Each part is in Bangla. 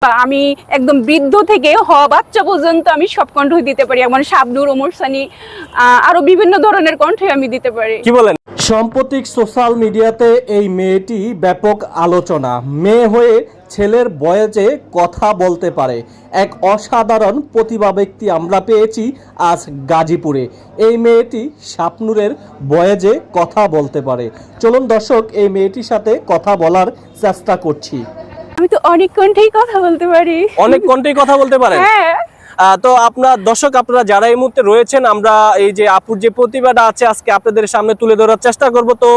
আমি একদম বৃদ্ধ থেকে বাচ্চা পর্যন্ত আমি সব কণ্ঠ দিতে পারি, যেমন শাবনূর, ওমর সানি, আরো বিভিন্ন ধরনের কণ্ঠ আমি দিতে পারি। কি বলেন? সাম্প্রতিক সোশ্যাল মিডিয়াতে এই মেয়েটি ব্যাপক আলোচনা। মেয়ে হয়ে ছেলের বয়েজে কথা বলতে পারে, এক অসাধারণ প্রতিভা ব্যক্তি আমরা পেয়েছি আজ গাজীপুরে। এই মেয়েটি শাবনূরের বয়েজে কথা বলতে পারে। চলুন দর্শক, এই মেয়েটির সাথে কথা বলার চেষ্টা করছি। আমি তো অনেক কণ্ঠেই কথা বলতে পারি। অনেক কণ্ঠেই কথা বলতে পারেন? হ্যাঁ। তো আপনার দর্শক, আপনারা যারা এই মুহূর্তে রয়েছেন, আমরা এই যে আপুর যে প্রতিভাটা আছে আজকে আপনাদের সামনে তুলে ধরার চেষ্টা করব। তো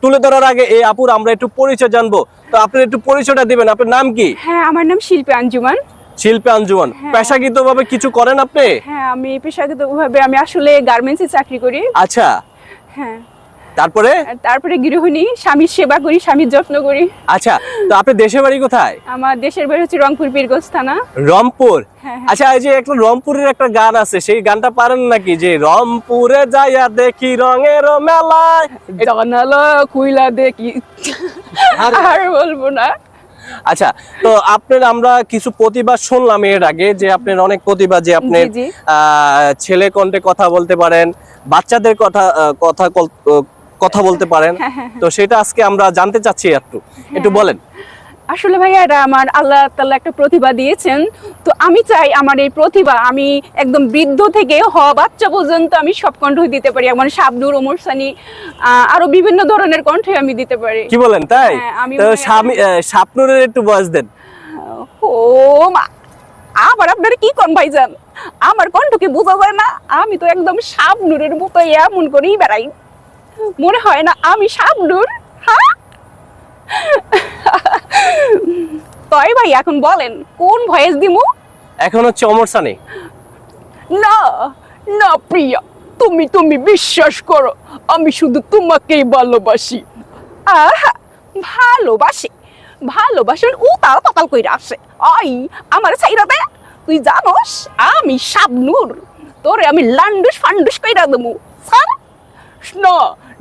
তুলে ধরার আগে এই আপুর আমরা একটু পরিচয় জানবো। তো আপনি একটু পরিচয়টা দিবেন। আপনার নাম কি? হ্যাঁ, আমার নাম শিল্পী আঞ্জুমান। শিল্পী আঞ্জুমান। হ্যাঁ। পেশাগতভাবে কিছু করেন আপনি? হ্যাঁ, আমি পেশাগতভাবে আমি আসলে গার্মেন্টসে চাকরি করি। আচ্ছা। হ্যাঁ। তারপরে গৃহিণী, স্বামীর সেবা করি, স্বামীর যত্ন করি। আচ্ছা, তো আপনার দেশের বাড়ি কোথায়? আমার দেশের বাড়ি হচ্ছে রংপুর, পীরগঞ্জ থানা। রংপুর? হ্যাঁ। আচ্ছা, এই যে একটা রংপুরের একটা গান আছে, সেই গানটা পারেন নাকি? যে রংপুরে যাইয়া দেখি রঙের মেলায় জানালা খুইলা দেখি, আর বলবো না। আচ্ছা, তো আপনার আমরা কিছু প্রতিভা শুনলাম এর আগে, যে আপনার অনেক প্রতিভা, যে আপনি জি। ছেলে কণ্ঠে কথা বলতে পারেন, বাচ্চাদের কথা বলতে পারেন। তো সেটা আজকে আমরা জানতে চাচ্ছি, একটু বলেন। আসলে ভাইয়া, এটা আমার আল্লাহ তাআলা একটা প্রতিভা দিয়েছেন। তো আমি চাই আমার এই প্রতিভা আমি একদম বৃদ্ধ থেকে বাচ্চা পর্যন্ত আমি সব কণ্ঠ দিতে পারি, যেমন শাবনূর, ওমর সানি, আরো বিভিন্ন ধরনের কণ্ঠ আমি দিতে পারি। কি বলেন? তাই? আমি তো শাবনূরের একটু বয়স দেন। ও মা, আবার আপনারা কি কোন ভাইজান, আমার কণ্ঠকে বোঝা যায় না? আমি তো একদম শাবনূরের মতো এমন করেই বেড়াই, মনে হয় না আমি শাবনূর। হ্যাঁ, তাই ভাই, এখন বলেন কোন ভয়েস দিমু? এখন হচ্ছে ওমর সানি। না না প্রিয়া, তুমি বিশ্বাস করো, আমি শুধু তোমাকেই ভালোবাসি। আহা, ভালোবাসেন উতাল পাতাল কইরা আসে। আই, আমার ছাইরা দে। তুই জানোস আমি শাবনূর, তোরে আমি লান্ডুস ফান্ডুস কইরা দেবো। না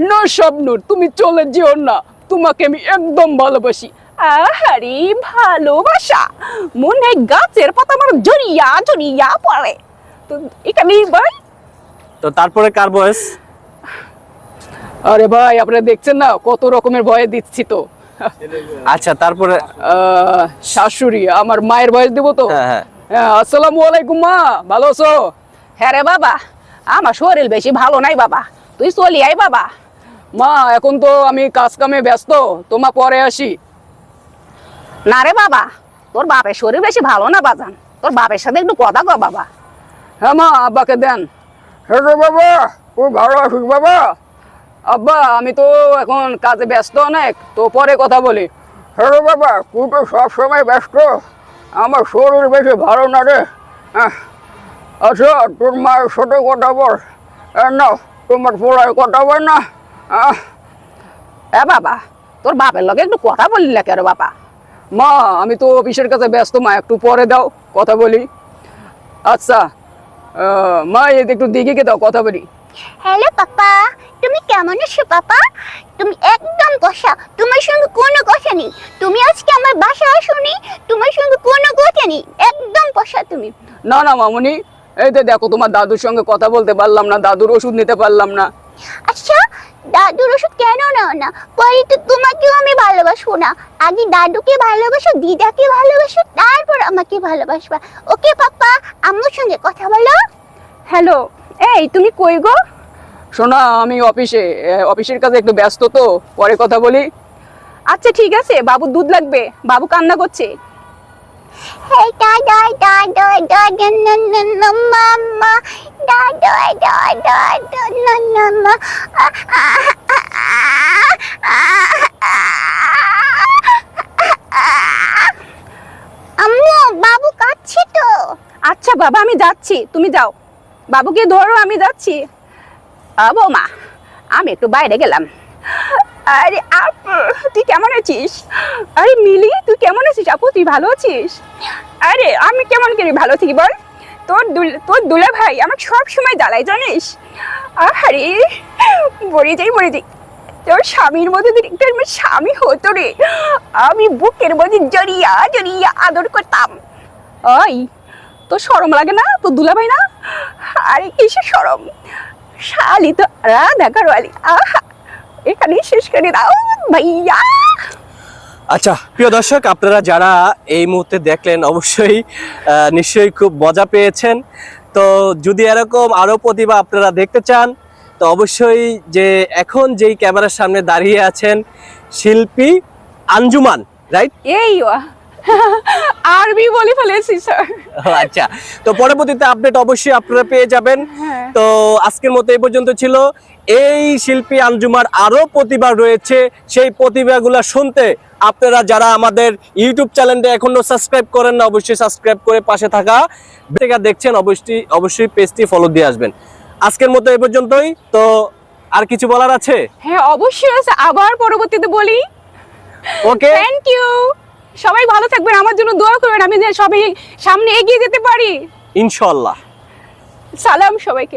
না শাবনূর, তুমি চলে যেও না, তোমাকে আমি একদম ভালোবাসি। আহারে ভালোবাসা, মনে গাছের পাতা আমার জড়িয়া জড়িয়া পড়ে। তো এখানেই ভাই। তো তারপরে কার বয়স? আরে ভাই, আপনারা দেখছেন না কত রকমের ভয় দিচ্ছি তো। আচ্ছা, তারপরে শাশুড়ি, আমার মায়ের বয়স দেবো তো। হ্যাঁ। আসসালামু আলাইকুম মা, ভালো আছো? হ্যাঁ রে বাবা, আমার শরীর বেশি ভালো নাই বাবা, তুই চলি আয় বাবা। মা, এখন তো আমি কাজ কামে ব্যস্ত, তোমা পরে আসি। না রে বাবা, তোর বাপের শরীর বেশি ভালো না বাজান, তোর বাপের সাথে একটু কথা কও বাবা। হ্যাঁ মা, আব্বাকে দেন। হ্যাঁ রে বাবা, তুই ভালো আছিস বাবা? আব্বা, আমি তো এখন কাজে ব্যস্ত অনেক, তো পরে কথা বলি। হ্যাঁ রে বাবা, তুই তো সবসময় ব্যস্ত, আমার শরীর বেশি ভালো না রে। আচ্ছা, তোর মায়ের সাথে কথা বল না, তোমার পোলায় কথা বল না। বাবা, তোর বাপের লগে একটু কথা বললি না কেন বাবা? মা, আমি তো অফিসের কাছে ব্যস্ত মা, একটু পরে দাও, কথা বলি। আচ্ছা মা, এই একটু দিকে দাও, কথা বলি। হ্যালো পাপা, তুমি কেমন আছো পাপা? তুমি একদম কষা, তোমার সঙ্গে কোনো কথা নেই। তুমি আজকে আমার বাসায় আসোনি, তোমার সঙ্গে কোনো কথা নেই, একদম কষা তুমি। না না মামুনি, এই তো দেখো, তোমার দাদুর সঙ্গে কথা বলতে পারলাম না, দাদুর ওষুধ নিতে পারলাম না। আচ্ছা, দাদুর ওষুধ কেন নাও না? পরে তো তোমাকেও আমি ভালোবাসবো না। আগে দাদুকে ভালোবাসো, দিদাকে ভালোবাসো, তারপর আমাকে ভালোবাসবা। ওকে পাপা, আম্মুর সঙ্গে কথা বলো। হ্যালো, এই তুমি কই গো? শোনা, আমি অফিসের কাছে একটু ব্যস্ত, তো পরে কথা বলি। আচ্ছা ঠিক আছে, বাবু দুধ লাগবে, বাবু কান্না করছে। Hey, mama, mama. আম্মু, বাবু কাঁদছে তো। আচ্ছা বাবা, আমি যাচ্ছি, তুমি যাও, বাবুকে ধরো, আমি যাচ্ছি। বৌমা, আমি একটু বাইরে গেলাম। আরে আপু, তুই কেমন আছিস? আরে মিলি, তুই কেমন আছিস? আপু, তুই ভালো আছিস? আরে আমি কেমন করে ভালো থাকি বল? তোর দুলা ভাই আমাকে সব সময় জ্বালাই, জানিস? আরে মরে যাই। তোর স্বামীর মধ্যে যদি একটা আমার স্বামী হতো রে, আমি বুকের মধ্যে জড়িয়া জড়িয়া আদর করতাম। ওই তো শরম লাগে না? তো দুলাভাই না? আরে কিসের শরম, শালি তো রাধা কারওয়ালি। আহা, এখানেই শেষ করে দাও ভাইয়া। আচ্ছা প্রিয় দর্শক, আপনারা যারা এই মুহূর্তে দেখলেন অবশ্যই নিশ্চয়ই খুব মজা পেয়েছেন। তো যদি এরকম আরো প্রতিভা আপনারা দেখতে চান, তো অবশ্যই যে এখন যেই ক্যামেরার সামনে দাঁড়িয়ে আছেন শিল্পী আঞ্জুমান, রাইট? এই আরবি বলে ফেলেছি স্যার। আচ্ছা, তো পরবর্তীতে আপডেট অবশ্যই আপনারা পেয়ে যাবেন। হ্যাঁ। তো আজকের মতো এই পর্যন্ত ছিল। এই শিল্পী আঞ্জুমার আরো প্রতিভা রয়েছে, সেই প্রতিভাগুলো শুনতে আপনারা যারা আমাদের ইউটিউব চ্যানেলটা এখনো সাবস্ক্রাইব করেন না, অবশ্যই সাবস্ক্রাইব করে পাশে থাকা দেখছেন অবশ্যই পেজটি ফলো দিয়ে আসবেন। আজকের মতো এই পর্যন্তই। তো আর কিছু বলার আছে? হ্যাঁ অবশ্যই আছে, আবার পরবর্তীতে বলি। ওকে, থ্যাংক ইউ। সবাই ভালো থাকবেন, আমার জন্য দোয়া করবেন, আমি যেন সবাই সামনে এগিয়ে যেতে পারি। ইনশাআল্লাহ। সালাম সবাইকে।